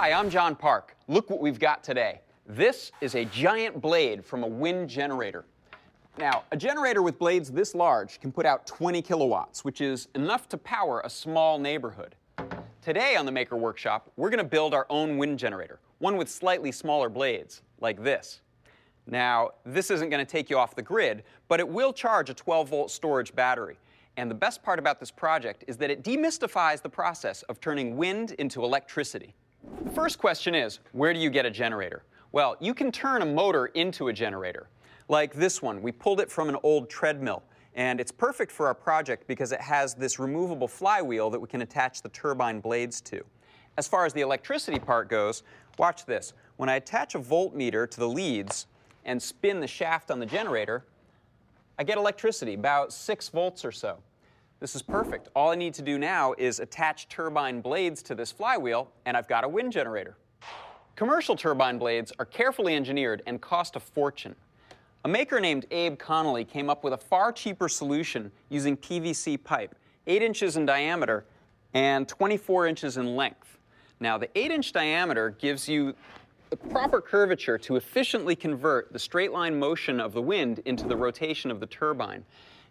Hi, I'm John Park. Look what we've got today. This is a giant blade from a wind generator. Now, a generator with blades this large can put out 20 kilowatts, which is enough to power a small neighborhood. Today on the Maker Workshop, we're going to build our own wind generator, one with slightly smaller blades, like this. Now, this isn't going to take you off the grid, but it will charge a 12-volt storage battery. And the best part about this project is that it demystifies the process of turning wind into electricity. The first question is, where do you get a generator? Well, you can turn a motor into a generator. Like this one, we pulled it from an old treadmill. And it's perfect for our project because it has this removable flywheel that we can attach the turbine blades to. As far as the electricity part goes, watch this. When I attach a voltmeter to the leads and spin the shaft on the generator, I get electricity, about 6 volts or so. This is perfect. All I need to do now is attach turbine blades to this flywheel, and I've got a wind generator. Commercial turbine blades are carefully engineered and cost a fortune. A maker named Abe Connolly came up with a far cheaper solution using PVC pipe, 8 inches in diameter and 24 inches in length. Now, the 8-inch diameter gives you the proper curvature to efficiently convert the straight line motion of the wind into the rotation of the turbine.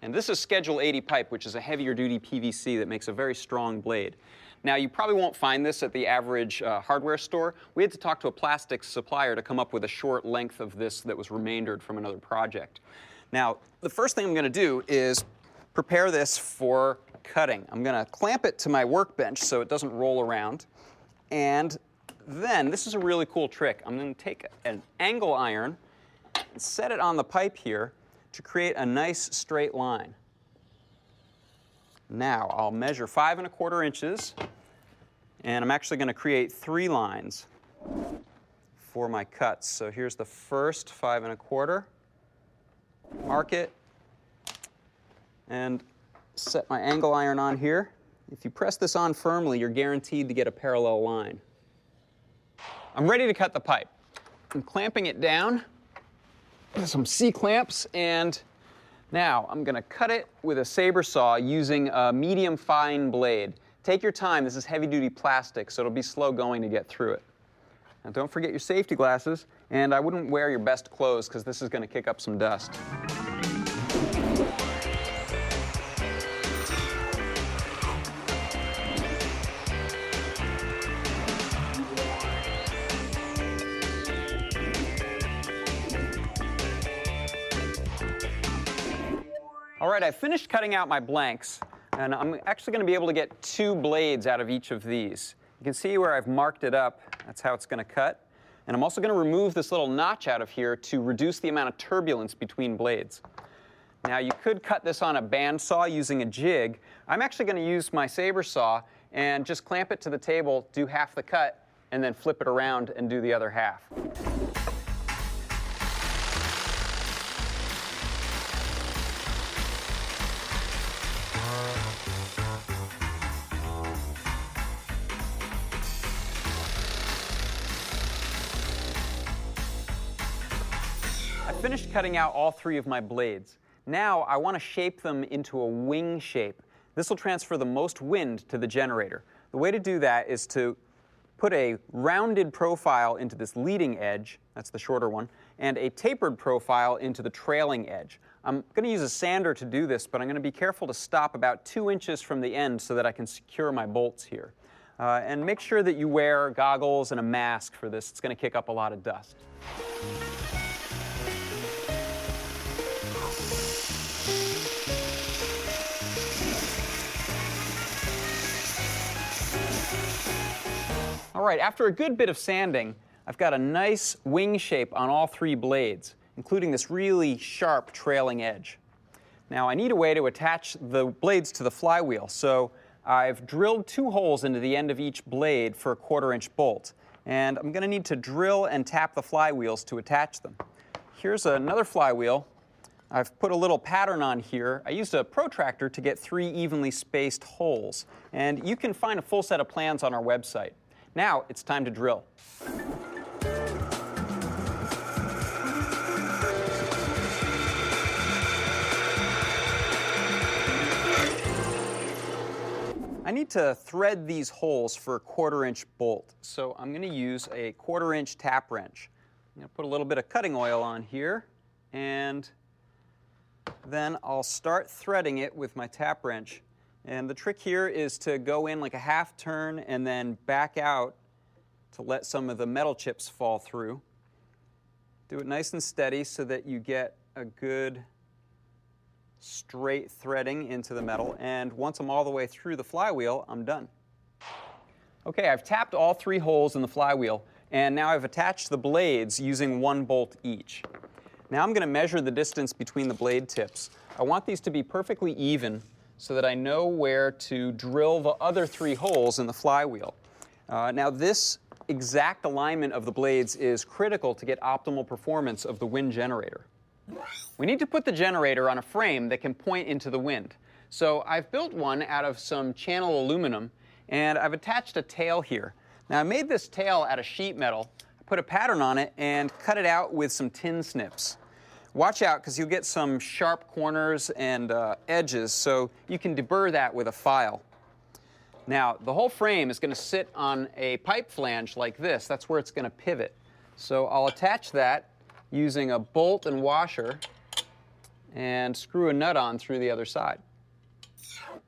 And this is Schedule 80 pipe, which is a heavier duty PVC that makes a very strong blade. Now, you probably won't find this at the average hardware store. We had to talk to a plastics supplier to come up with a short length of this that was remaindered from another project. Now, the first thing I'm going to do is prepare this for cutting. I'm going to clamp it to my workbench so it doesn't roll around. And then, this is a really cool trick. I'm going to take an angle iron and set it on the pipe here to create a nice straight line. Now, I'll measure 5 1/4 inches, and I'm actually going to create 3 lines for my cuts. So here's the first 5 1/4. Mark it, and set my angle iron on here. If you press this on firmly, you're guaranteed to get a parallel line. I'm ready to cut the pipe. I'm clamping it down with some C-clamps, and now I'm going to cut it with a saber saw using a medium fine blade. Take your time. This is heavy-duty plastic, so it'll be slow going to get through it. Now, don't forget your safety glasses, and I wouldn't wear your best clothes because this is going to kick up some dust. All right, I've finished cutting out my blanks, and I'm actually going to be able to get 2 blades out of each of these. You can see where I've marked it up. That's how it's going to cut. And I'm also going to remove this little notch out of here to reduce the amount of turbulence between blades. Now, you could cut this on a bandsaw using a jig. I'm actually going to use my saber saw and just clamp it to the table, do half the cut, and then flip it around and do the other half. I finished cutting out all 3 of my blades. Now I want to shape them into a wing shape. This will transfer the most wind to the generator. The way to do that is to put a rounded profile into this leading edge, that's the shorter one, and a tapered profile into the trailing edge. I'm going to use a sander to do this, but I'm going to be careful to stop about 2 inches from the end so that I can secure my bolts here. And make sure that you wear goggles and a mask for this. It's going to kick up a lot of dust. All right, after a good bit of sanding, I've got a nice wing shape on all 3 blades, including this really sharp trailing edge. Now, I need a way to attach the blades to the flywheel, so I've drilled 2 holes into the end of each blade for a 1/4 inch bolt, and I'm going to need to drill and tap the flywheels to attach them. Here's another flywheel. I've put a little pattern on here. I used a protractor to get 3 evenly spaced holes, and you can find a full set of plans on our website. Now it's time to drill. I need to thread these holes for a 1/4-inch bolt, so I'm going to use a 1/4-inch tap wrench. I'm going to put a little bit of cutting oil on here, and then I'll start threading it with my tap wrench. And the trick here is to go in like a half turn and then back out to let some of the metal chips fall through. Do it nice and steady so that you get a good straight threading into the metal, and once I'm all the way through the flywheel, I'm done. Okay, I've tapped all 3 holes in the flywheel, and now I've attached the blades using 1 bolt each. Now I'm going to measure the distance between the blade tips. I want these to be perfectly even so that I know where to drill the other 3 holes in the flywheel. Now this exact alignment of the blades is critical to get optimal performance of the wind generator. We need to put the generator on a frame that can point into the wind. So I've built one out of some channel aluminum, and I've attached a tail here. Now I made this tail out of sheet metal, put a pattern on it, and cut it out with some tin snips. Watch out, because you'll get some sharp corners and edges, so you can deburr that with a file. Now, the whole frame is going to sit on a pipe flange like this. That's where it's going to pivot. So I'll attach that using a bolt and washer and screw a nut on through the other side.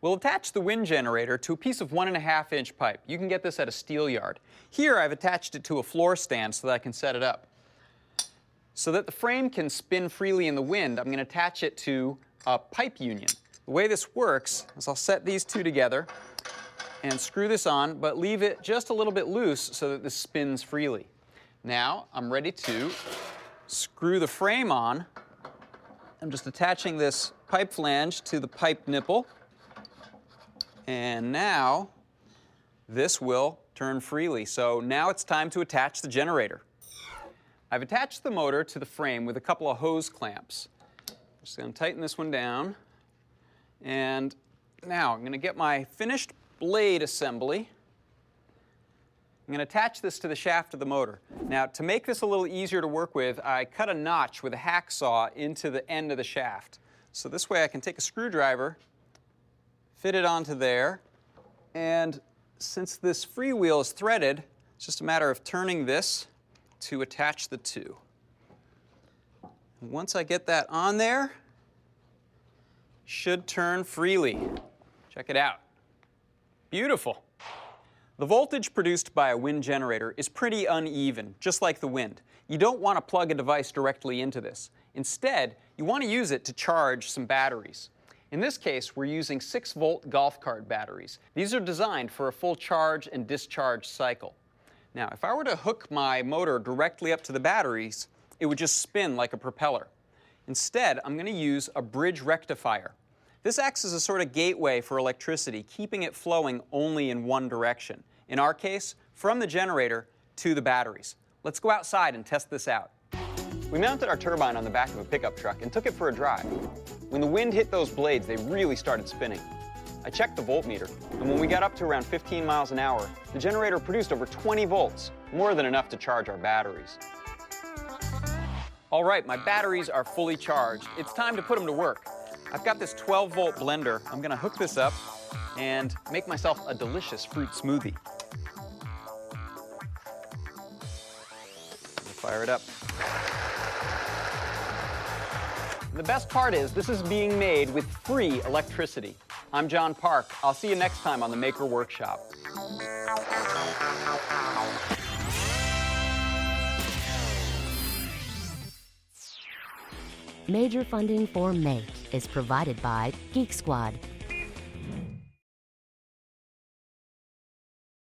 We'll attach the wind generator to a piece of 1.5-inch pipe. You can get this at a steel yard. Here I've attached it to a floor stand so that I can set it up. So that the frame can spin freely in the wind, I'm going to attach it to a pipe union. The way this works is I'll set these 2 together and screw this on, but leave it just a little bit loose so that this spins freely. Now I'm ready to screw the frame on. I'm just attaching this pipe flange to the pipe nipple, and now this will turn freely. So now it's time to attach the generator. I've attached the motor to the frame with a couple of hose clamps. Just going to tighten this one down, and now I'm going to get my finished blade assembly. I'm going to attach this to the shaft of the motor. Now, to make this a little easier to work with, I cut a notch with a hacksaw into the end of the shaft. So this way I can take a screwdriver, fit it onto there, and since this freewheel is threaded, it's just a matter of turning this to attach the 2. And once I get that on there, it should turn freely. Check it out. Beautiful. The voltage produced by a wind generator is pretty uneven, just like the wind. You don't want to plug a device directly into this. Instead, you want to use it to charge some batteries. In this case, we're using 6-volt golf cart batteries. These are designed for a full charge and discharge cycle. Now, if I were to hook my motor directly up to the batteries, it would just spin like a propeller. Instead, I'm going to use a bridge rectifier. This acts as a sort of gateway for electricity, keeping it flowing only in one direction. In our case, from the generator to the batteries. Let's go outside and test this out. We mounted our turbine on the back of a pickup truck and took it for a drive. When the wind hit those blades, they really started spinning. I checked the voltmeter, and when we got up to around 15 miles an hour, the generator produced over 20 volts, more than enough to charge our batteries. All right, my batteries are fully charged. It's time to put them to work. I've got this 12-volt blender. I'm going to hook this up and make myself a delicious fruit smoothie. Fire it up. The best part is this is being made with free electricity. I'm John Park. I'll see you next time on the Maker Workshop. Major funding for MAKE is provided by Geek Squad.